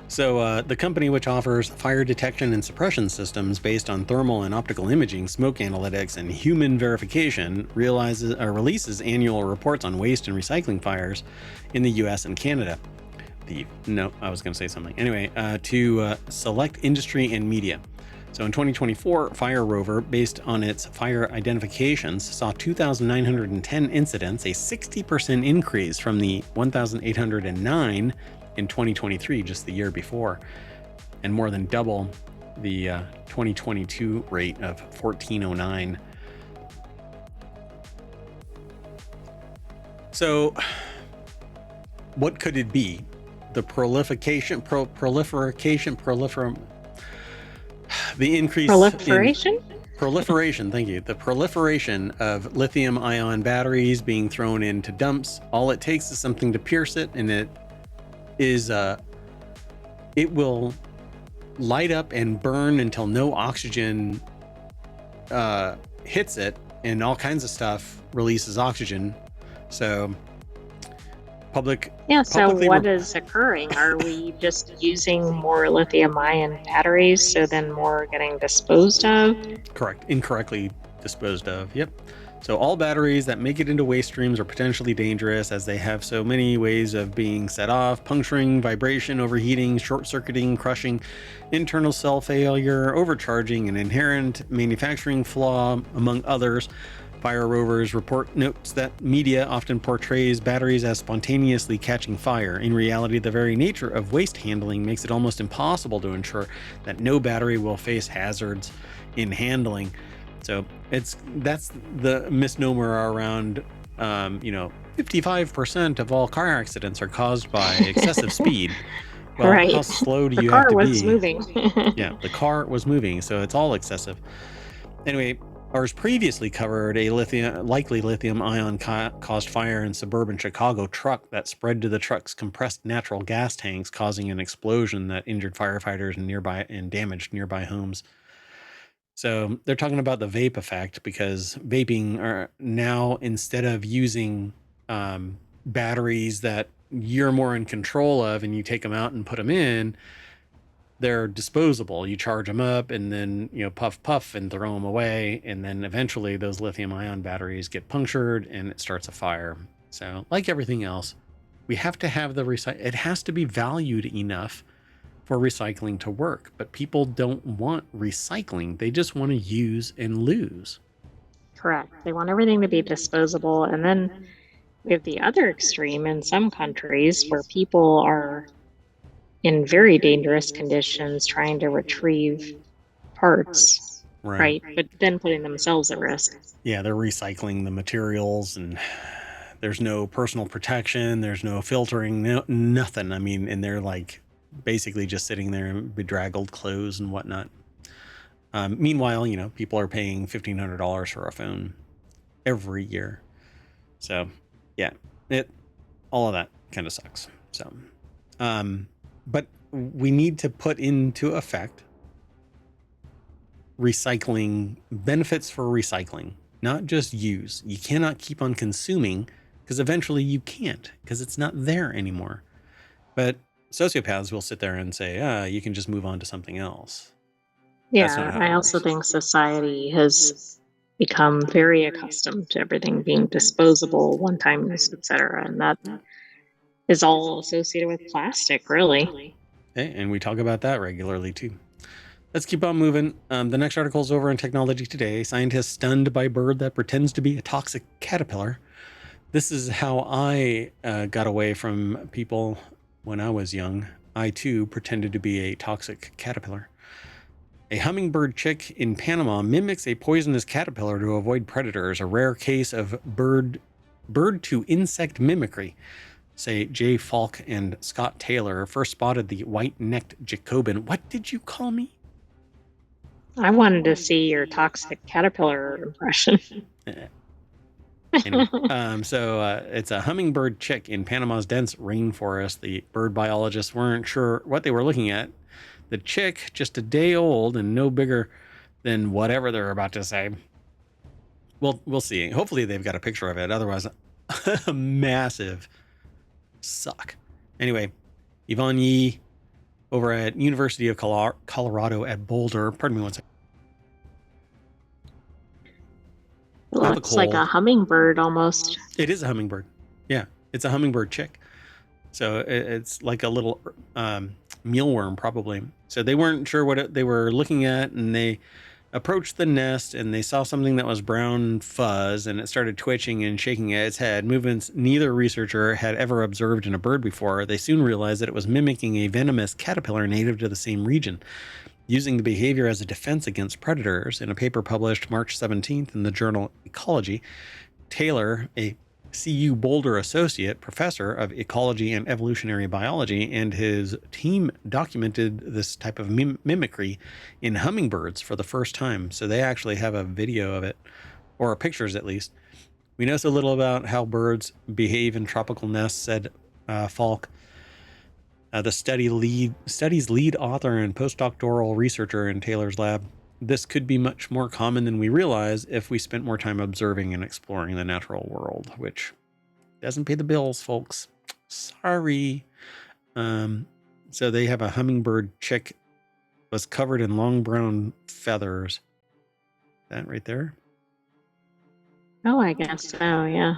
So the company, which offers fire detection and suppression systems based on thermal and optical imaging, smoke analytics, and human verification, releases annual reports on waste and recycling fires in the US and Canada. To select industry and media. So in 2024, Fire Rover, based on its fire identifications, saw 2,910 incidents, a 60% increase from the 1,809 in 2023, just the year before, and more than double the 2022 rate of 1,409. So what could it be? The proliferation, the increase Proliferation? Proliferation, thank you. The proliferation of lithium-ion batteries being thrown into dumps. All it takes is something to pierce it, and it will light up and burn until no oxygen hits it, and all kinds of stuff releases oxygen. So what is occurring? Are we just using more lithium-ion batteries, so then more getting disposed of? Correct. Incorrectly disposed of. Yep. So all batteries that make it into waste streams are potentially dangerous, as they have so many ways of being set off: puncturing, vibration, overheating, short-circuiting, crushing, internal cell failure, overcharging, an inherent manufacturing flaw, among others. Fire Rover's report notes that media often portrays batteries as spontaneously catching fire. In reality, the very nature of waste handling makes it almost impossible to ensure that no battery will face hazards in handling. So that's the misnomer around, 55% of all car accidents are caused by excessive speed. Well, right. How slow do you have to be? The car was moving. Yeah, the car was moving, so it's all excessive. Anyway, ours previously covered a likely lithium-ion caused fire in suburban Chicago truck that spread to the truck's compressed natural gas tanks, causing an explosion that injured firefighters and damaged nearby homes. So they're talking about the vape effect, because vaping are now, instead of using batteries that you're more in control of and you take them out and put them in, they're disposable. You charge them up and then, puff and throw them away. And then eventually those lithium ion batteries get punctured and it starts a fire. So like everything else, we have to have it has to be valued enough for recycling to work, but people don't want recycling. They just want to use and lose. Correct. They want everything to be disposable. And then we have the other extreme in some countries where people are in very dangerous conditions trying to retrieve parts, right? But then putting themselves at risk. Yeah, they're recycling the materials, and there's no personal protection, there's no filtering, nothing. I mean, and they're like basically just sitting there in bedraggled clothes and whatnot. Meanwhile, people are paying $1,500 for a phone every year. So yeah, all of that kind of sucks. So, but we need to put into effect recycling benefits for recycling, not just use. You cannot keep on consuming, because eventually you can't, because it's not there anymore. But sociopaths will sit there and say, you can just move on to something else. Yeah, I also think society has become very accustomed to everything being disposable, one-time use, etc., and that is all associated with plastic, really. Okay, and we talk about that regularly too. Let's keep on moving. The next article is over on Technology Today. Scientists stunned by bird that pretends to be a toxic caterpillar. This is how I got away from people when I was young. I too pretended to be a toxic caterpillar. A hummingbird chick in Panama mimics a poisonous caterpillar to avoid predators, a rare case of bird to insect mimicry. Say Jay Falk and Scott Taylor first spotted the white-necked Jacobin. What did you call me? I wanted to see your toxic caterpillar impression. Anyway, it's a hummingbird chick in Panama's dense rainforest. The bird biologists weren't sure what they were looking at. The chick, just a day old and no bigger than whatever they're about to say. Well, we'll see. Hopefully they've got a picture of it. Otherwise, a massive suck. Anyway, Yvonne Yee over at University of Colorado at Boulder. Pardon me one second. It looks like a hummingbird almost. It is a hummingbird. Yeah, it's a hummingbird chick. So it's like a little mealworm probably. So they weren't sure what they were looking at, and they approached the nest and they saw something that was brown fuzz, and it started twitching and shaking its head, movements neither researcher had ever observed in a bird before. They soon realized that it was mimicking a venomous caterpillar native to the same region, using the behavior as a defense against predators. In a paper published March 17th in the journal Ecology, Taylor, a CU Boulder associate professor of ecology and evolutionary biology, and his team documented this type of mimicry in hummingbirds for the first time. So they actually have a video of it, or pictures at least. We know so little about how birds behave in tropical nests, said Falk. The study's lead author and postdoctoral researcher in Taylor's lab. This could be much more common than we realize if we spent more time observing and exploring the natural world, which doesn't pay the bills, folks. Sorry. So they have a hummingbird chick, was covered in long brown feathers. That right there? Oh, I guess so, yeah.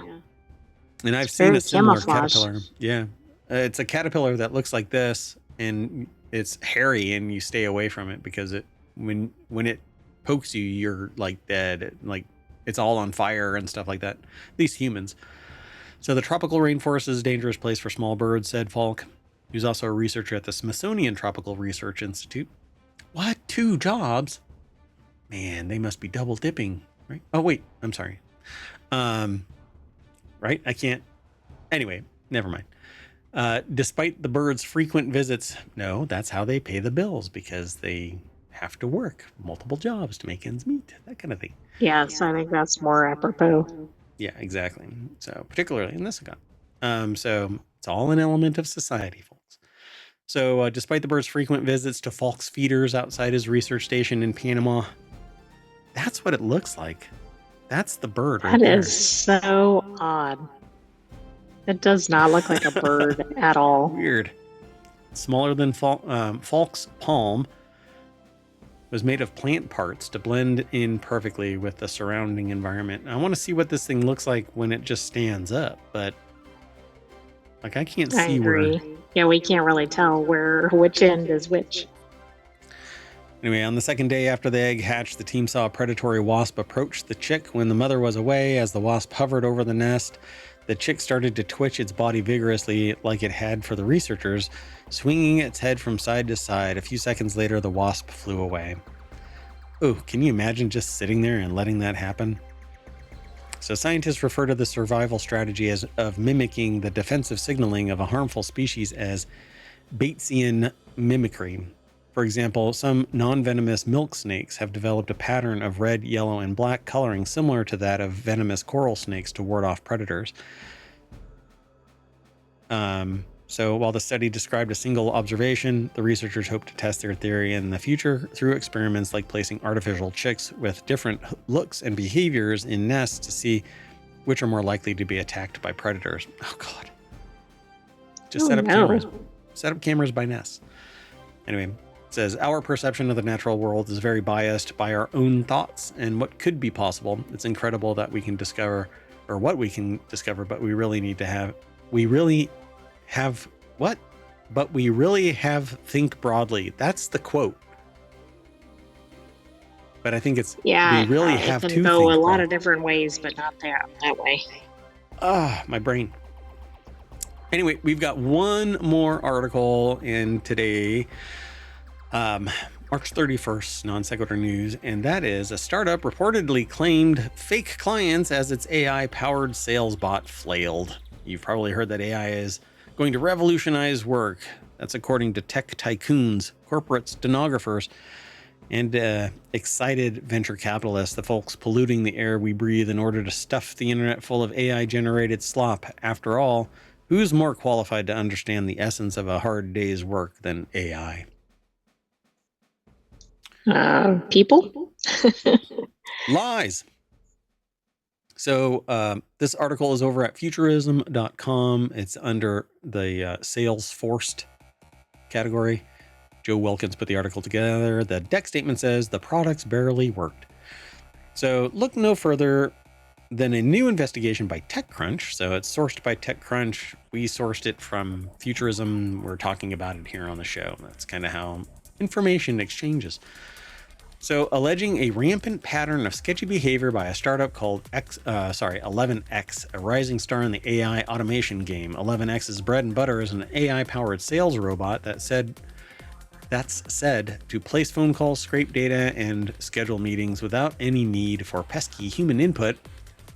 And I've It's seen very a similar camouflage. caterpillar. Yeah. It's a caterpillar that looks like this, and it's hairy, and you stay away from it because when it pokes you, you're like dead. Like it's all on fire and stuff like that. At least humans. So the tropical rainforest is a dangerous place for small birds, said Falk. He was also a researcher at the Smithsonian Tropical Research Institute. What? 2 jobs? Man, they must be double dipping, right? Oh, wait, I'm sorry. Right? I can't. Anyway, never mind. Despite the birds' frequent visits, no, that's how they pay the bills, because they have to work multiple jobs to make ends meet, that kind of thing. Yes, I think that's more apropos. Yeah, exactly. So particularly in this account. So it's all an element of society, folks. So despite the bird's frequent visits to Falk's feeders outside his research station in Panama, that's what it looks like. That's the bird right there. That is so odd. It does not look like a bird at all. Weird. Smaller than Falk's palm, was made of plant parts to blend in perfectly with the surrounding environment. I want to see what this thing looks like when it just stands up, but like I can't see I agree. Yeah, we can't really tell which end is which. Anyway, on the second day after the egg hatched, the team saw a predatory wasp approach the chick when the mother was away. As the wasp hovered over the nest, the chick started to twitch its body vigorously like it had for the researchers, swinging its head from side to side. A few seconds later, the wasp flew away. Ooh, can you imagine just sitting there and letting that happen? So scientists refer to the survival strategy of mimicking the defensive signaling of a harmful species as Batesian mimicry. For example, some non-venomous milk snakes have developed a pattern of red, yellow, and black coloring similar to that of venomous coral snakes to ward off predators. So while the study described a single observation, the researchers hope to test their theory in the future through experiments like placing artificial chicks with different looks and behaviors in nests to see which are more likely to be attacked by predators. Oh, God. Just set up cameras. Set up cameras by nests. Anyway. It says, our perception of the natural world is very biased by our own thoughts and what could be possible. It's incredible that we can discover, or what we can discover, but we really have think broadly. That's the quote. but I think it's Yeah, we really it have can to go think a lot that. of different ways, but not that way. My brain. Anyway, we've got one more article in today, March 31st, Non Sequitur News, and that is a startup reportedly claimed fake clients as its AI-powered sales bot flailed. You've probably heard that AI is going to revolutionize work. That's according to tech tycoons, corporate stenographers, and excited venture capitalists, the folks polluting the air we breathe in order to stuff the internet full of AI-generated slop. After all, who's more qualified to understand the essence of a hard day's work than AI? People? Lies. So this article is over at futurism.com. It's under the sales forced category. Joe Wilkins put the article together. The deck statement says the products barely worked. So look no further than a new investigation by TechCrunch. So it's sourced by TechCrunch. We sourced it from Futurism. We're talking about it here on the show. That's kind of how information exchanges. So alleging a rampant pattern of sketchy behavior by a startup called 11X, a rising star in the AI automation game. 11X's bread and butter is an AI-powered sales robot that's said to place phone calls, scrape data, and schedule meetings without any need for pesky human input.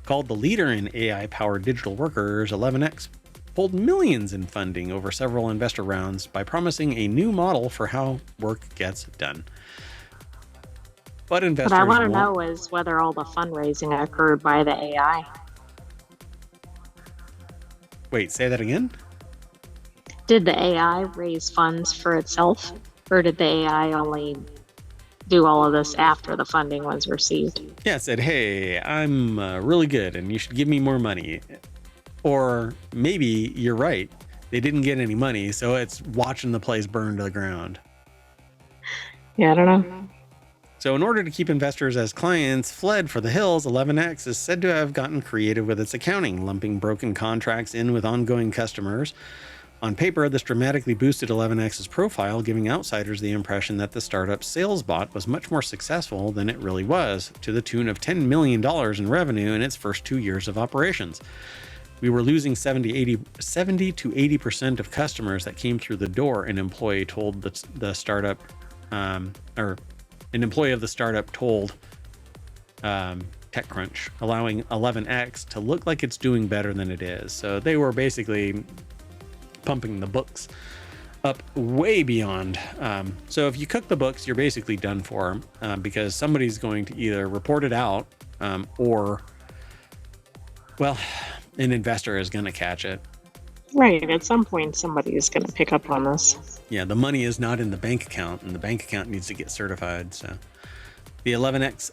Called the leader in AI-powered digital workers, 11X pulled millions in funding over several investor rounds by promising a new model for how work gets done. But investors What I want to know is whether all the fundraising occurred by the AI. Wait, say that again? Did the AI raise funds for itself, or did the AI only do all of this after the funding was received? Yeah, it said, hey, I'm really good and you should give me more money. Or maybe you're right. They didn't get any money, so it's watching the place burn to the ground. Yeah, I don't know. So in order to keep investors as clients fled for the hills, 11X is said to have gotten creative with its accounting, lumping broken contracts in with ongoing customers. On paper, this dramatically boosted 11X's profile, giving outsiders the impression that the startup's sales bot was much more successful than it really was, to the tune of $10 million in revenue in its first 2 years of operations. We were losing 70 to 80% of customers that came through the door, an employee told the startup, an employee of the startup told TechCrunch, allowing 11X to look like it's doing better than it is. So they were basically pumping the books up way beyond. So if you cook the books, you're basically done for, because somebody's going to either report it out or, well, an investor is going to catch it. Right, at some point somebody is going to pick up on this. Yeah, the money is not in the bank account, and the bank account needs to get certified. So the 11X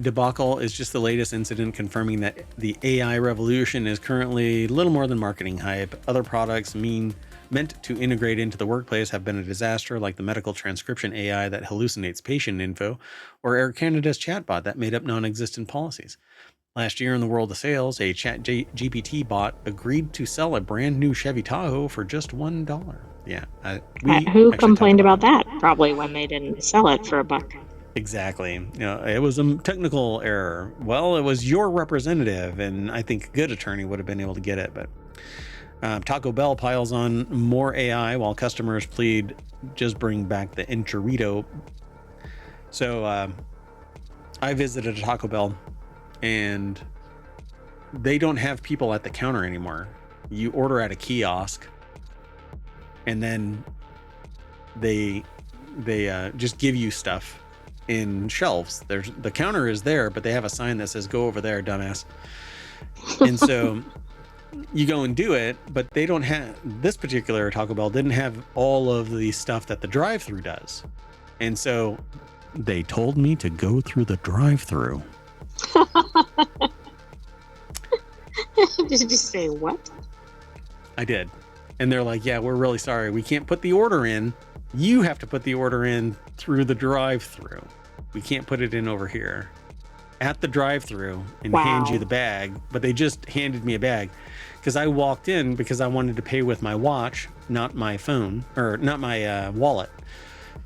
debacle is just the latest incident confirming that the AI revolution is currently little more than marketing hype. Other products meant to integrate into the workplace have been a disaster, like the medical transcription AI that hallucinates patient info, or Air Canada's chatbot that made up non-existent policies. Last year in the world of sales, a chat GPT bot agreed to sell a brand new Chevy Tahoe for just $1. Yeah. Who complained about that? Probably when they didn't sell it for $1. Exactly. You know, it was a technical error. Well, it was your representative, and I think a good attorney would have been able to get it. But Taco Bell piles on more AI while customers plead, just bring back the enchilito. So I visited a Taco Bell, and they don't have people at the counter anymore. You order at a kiosk, and then they just give you stuff in shelves. The counter is there, but they have a sign that says, go over there, dumbass. And so you go and do it, but they don't have, this particular Taco Bell didn't have all of the stuff that the drive-thru does. And so they told me to go through the drive-thru. Did you say what? I did. And they're like, yeah, we're really sorry. We can't put the order in. You have to put the order in through the drive-thru. We can't put it in over here at the drive-thru and hand you the bag. But they just handed me a bag because I walked in because I wanted to pay with my watch, not my phone, or not my wallet.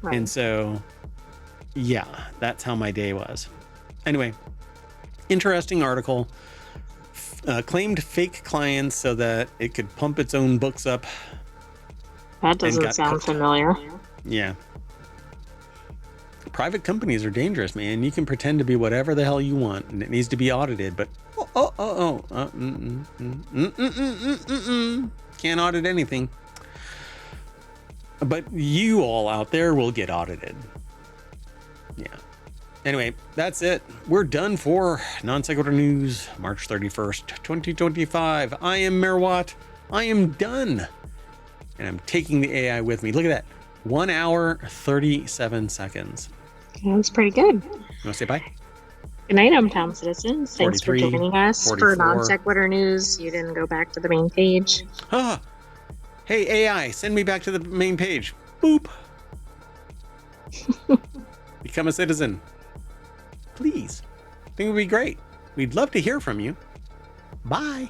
Right. And so yeah, that's how my day was. Anyway, interesting article. Claimed fake clients so that it could pump its own books up. That doesn't sound familiar. Yeah. Private companies are dangerous, man. You can pretend to be whatever the hell you want, and it needs to be audited, but can't audit anything. But you all out there will get audited. Yeah. Anyway, that's it. We're done for Non Sequitur News, March 31st, 2025. I am Merwat. I am done. And I'm taking the AI with me. Look at that. 1 hour, 37 seconds. That's pretty good. You want to say bye? Good night, Town Citizens. Thanks for 43, joining us 44. for Non Sequitur News. You didn't go back to the main page. Ah, hey, AI, send me back to the main page. Boop. Become a citizen. Please. I think it would be great. We'd love to hear from you. Bye.